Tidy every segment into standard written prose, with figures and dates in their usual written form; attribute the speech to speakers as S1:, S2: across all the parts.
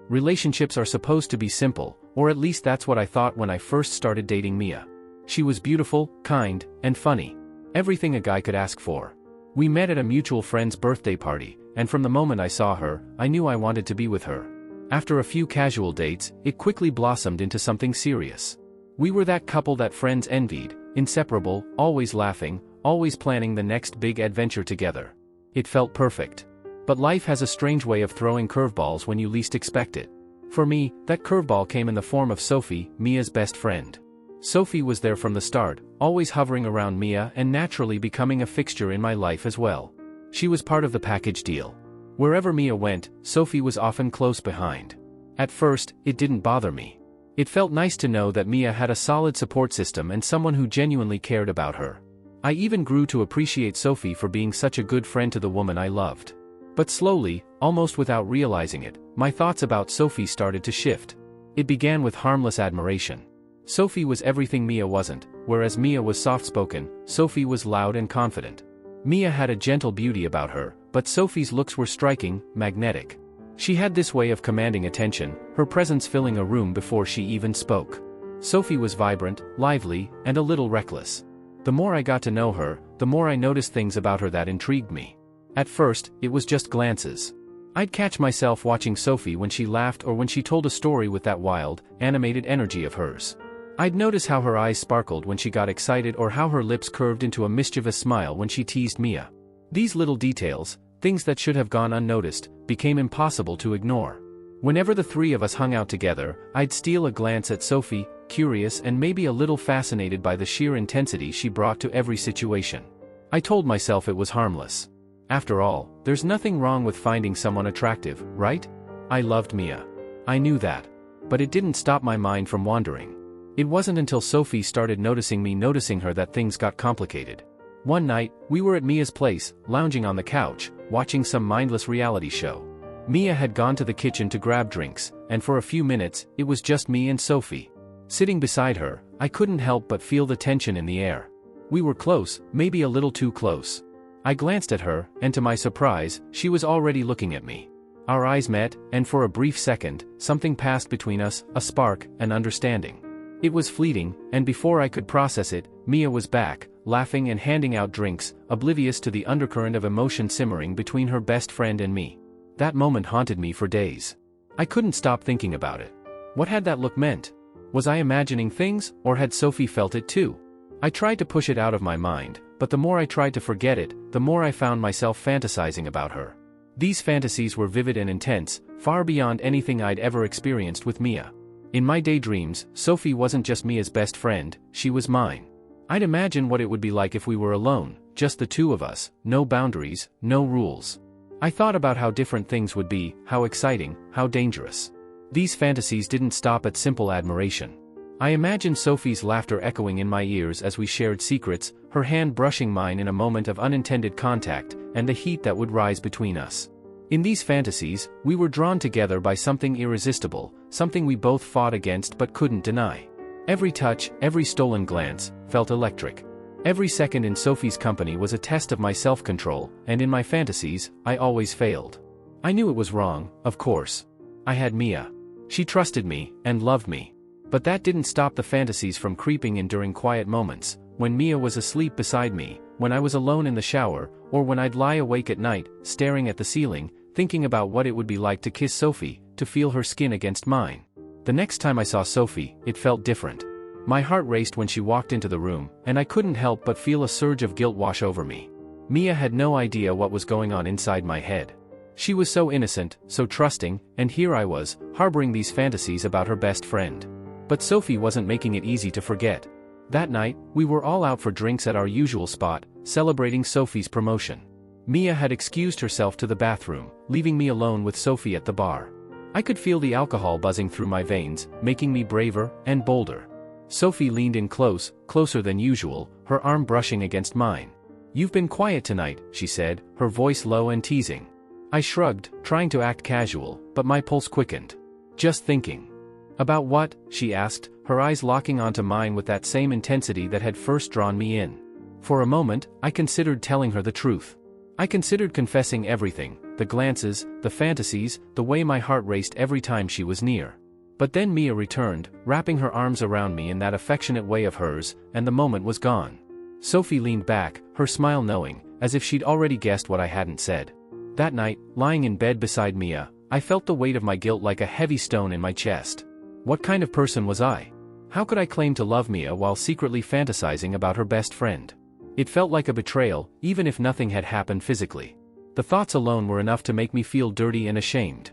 S1: Relationships are supposed to be simple, or at least that's what I thought when I first started dating Mia. She was beautiful, kind, and funny. Everything a guy could ask for. We met at a mutual friend's birthday party, and from the moment I saw her, I knew I wanted to be with her. After a few casual dates, it quickly blossomed into something serious. We were that couple that friends envied, inseparable, always laughing, always planning the next big adventure together. It felt perfect. But life has a strange way of throwing curveballs when you least expect it. For me, that curveball came in the form of Sophie, Mia's best friend. Sophie was there from the start, always hovering around Mia and naturally becoming a fixture in my life as well. She was part of the package deal. Wherever Mia went, Sophie was often close behind. At first, it didn't bother me. It felt nice to know that Mia had a solid support system and someone who genuinely cared about her. I even grew to appreciate Sophie for being such a good friend to the woman I loved. But slowly, almost without realizing it, my thoughts about Sophie started to shift. It began with harmless admiration. Sophie was everything Mia wasn't, whereas Mia was soft-spoken, Sophie was loud and confident. Mia had a gentle beauty about her, but Sophie's looks were striking, magnetic. She had this way of commanding attention, her presence filling a room before she even spoke. Sophie was vibrant, lively, and a little reckless. The more I got to know her, the more I noticed things about her that intrigued me. At first, it was just glances. I'd catch myself watching Sophie when she laughed or when she told a story with that wild, animated energy of hers. I'd notice how her eyes sparkled when she got excited or how her lips curved into a mischievous smile when she teased Mia. These little details, things that should have gone unnoticed, became impossible to ignore. Whenever the three of us hung out together, I'd steal a glance at Sophie, curious and maybe a little fascinated by the sheer intensity she brought to every situation. I told myself it was harmless. After all, there's nothing wrong with finding someone attractive, right? I loved Mia. I knew that. But it didn't stop my mind from wandering. It wasn't until Sophie started noticing me noticing her that things got complicated. One night, we were at Mia's place, lounging on the couch, watching some mindless reality show. Mia had gone to the kitchen to grab drinks, and for a few minutes, it was just me and Sophie. Sitting beside her, I couldn't help but feel the tension in the air. We were close, maybe a little too close. I glanced at her, and to my surprise, she was already looking at me. Our eyes met, and for a brief second, something passed between us, a spark, an understanding. It was fleeting, and before I could process it, Mia was back, laughing and handing out drinks, oblivious to the undercurrent of emotion simmering between her best friend and me. That moment haunted me for days. I couldn't stop thinking about it. What had that look meant? Was I imagining things, or had Sophie felt it too? I tried to push it out of my mind, but the more I tried to forget it, the more I found myself fantasizing about her. These fantasies were vivid and intense, far beyond anything I'd ever experienced with Mia. In my daydreams, Sophie wasn't just Mia's best friend, she was mine. I'd imagine what it would be like if we were alone, just the two of us, no boundaries, no rules. I thought about how different things would be, how exciting, how dangerous. These fantasies didn't stop at simple admiration. I imagined Sophie's laughter echoing in my ears as we shared secrets, her hand brushing mine in a moment of unintended contact, and the heat that would rise between us. In these fantasies, we were drawn together by something irresistible, something we both fought against but couldn't deny. Every touch, every stolen glance, felt electric. Every second in Sophie's company was a test of my self-control, and in my fantasies, I always failed. I knew it was wrong, of course. I had Mia. She trusted me, and loved me. But that didn't stop the fantasies from creeping in during quiet moments, when Mia was asleep beside me, when I was alone in the shower, or when I'd lie awake at night, staring at the ceiling, thinking about what it would be like to kiss Sophie, to feel her skin against mine. The next time I saw Sophie, it felt different. My heart raced when she walked into the room, and I couldn't help but feel a surge of guilt wash over me. Mia had no idea what was going on inside my head. She was so innocent, so trusting, and here I was, harboring these fantasies about her best friend. But Sophie wasn't making it easy to forget. That night, we were all out for drinks at our usual spot, celebrating Sophie's promotion. Mia had excused herself to the bathroom, leaving me alone with Sophie at the bar. I could feel the alcohol buzzing through my veins, making me braver and bolder. Sophie leaned in close, closer than usual, her arm brushing against mine. "You've been quiet tonight," she said, her voice low and teasing. I shrugged, trying to act casual, but my pulse quickened. "Just thinking." "About what?" she asked, her eyes locking onto mine with that same intensity that had first drawn me in. For a moment, I considered telling her the truth. I considered confessing everything, the glances, the fantasies, the way my heart raced every time she was near. But then Mia returned, wrapping her arms around me in that affectionate way of hers, and the moment was gone. Sophie leaned back, her smile knowing, as if she'd already guessed what I hadn't said. That night, lying in bed beside Mia, I felt the weight of my guilt like a heavy stone in my chest. What kind of person was I? How could I claim to love Mia while secretly fantasizing about her best friend? It felt like a betrayal, even if nothing had happened physically. The thoughts alone were enough to make me feel dirty and ashamed.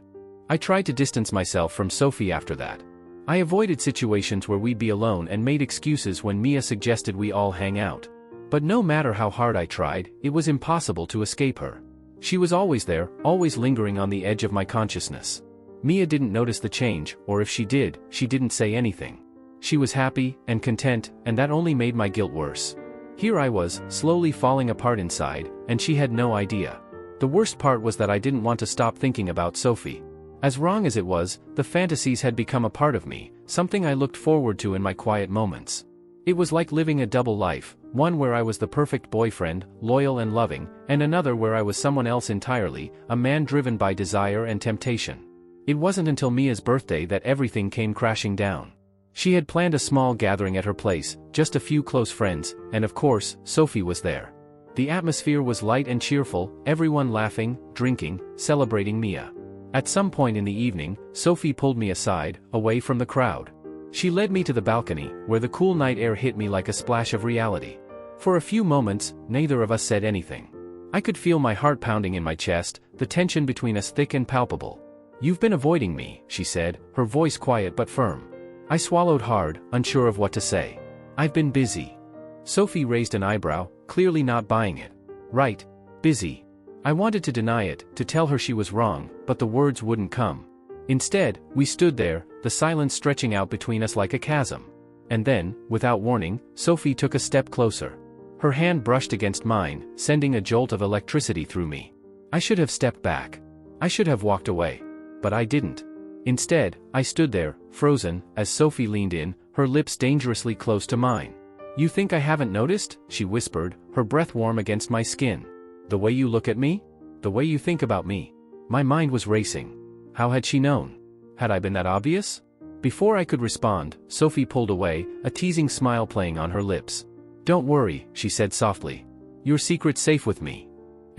S1: I tried to distance myself from Sophie after that. I avoided situations where we'd be alone and made excuses when Mia suggested we all hang out. But no matter how hard I tried, it was impossible to escape her. She was always there, always lingering on the edge of my consciousness. Mia didn't notice the change, or if she did, she didn't say anything. She was happy and content, and that only made my guilt worse. Here I was, slowly falling apart inside, and she had no idea. The worst part was that I didn't want to stop thinking about Sophie. As wrong as it was, the fantasies had become a part of me, something I looked forward to in my quiet moments. It was like living a double life, one where I was the perfect boyfriend, loyal and loving, and another where I was someone else entirely, a man driven by desire and temptation. It wasn't until Mia's birthday that everything came crashing down. She had planned a small gathering at her place, just a few close friends, and of course, Sophie was there. The atmosphere was light and cheerful, everyone laughing, drinking, celebrating Mia. At some point in the evening, Sophie pulled me aside, away from the crowd. She led me to the balcony, where the cool night air hit me like a splash of reality. For a few moments, neither of us said anything. I could feel my heart pounding in my chest, the tension between us thick and palpable. "You've been avoiding me," she said, her voice quiet but firm. I swallowed hard, unsure of what to say. "I've been busy." Sophie raised an eyebrow, clearly not buying it. "Right. Busy." I wanted to deny it, to tell her she was wrong, but the words wouldn't come. Instead, we stood there, the silence stretching out between us like a chasm. And then, without warning, Sophie took a step closer. Her hand brushed against mine, sending a jolt of electricity through me. I should have stepped back. I should have walked away. But I didn't. Instead, I stood there, frozen, as Sophie leaned in, her lips dangerously close to mine. "You think I haven't noticed?" she whispered, her breath warm against my skin. "The way you look at me? The way you think about me?" My mind was racing. How had she known? Had I been that obvious? Before I could respond, Sophie pulled away, a teasing smile playing on her lips. "Don't worry," she said softly. "Your secret's safe with me."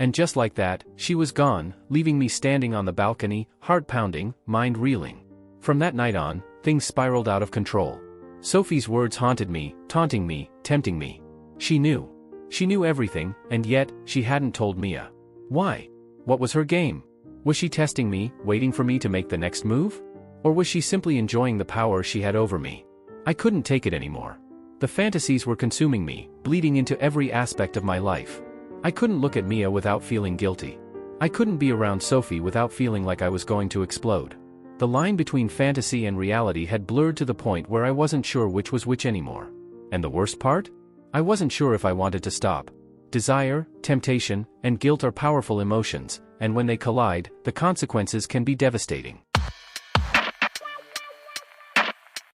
S1: And just like that, she was gone, leaving me standing on the balcony, heart pounding, mind reeling. From that night on, things spiraled out of control. Sophie's words haunted me, taunting me, tempting me. She knew. She knew everything, and yet, she hadn't told Mia. Why? What was her game? Was she testing me, waiting for me to make the next move? Or was she simply enjoying the power she had over me? I couldn't take it anymore. The fantasies were consuming me, bleeding into every aspect of my life. I couldn't look at Mia without feeling guilty. I couldn't be around Sophie without feeling like I was going to explode. The line between fantasy and reality had blurred to the point where I wasn't sure which was which anymore. And the worst part? I wasn't sure if I wanted to stop. Desire, temptation, and guilt are powerful emotions, and when they collide, the consequences can be devastating.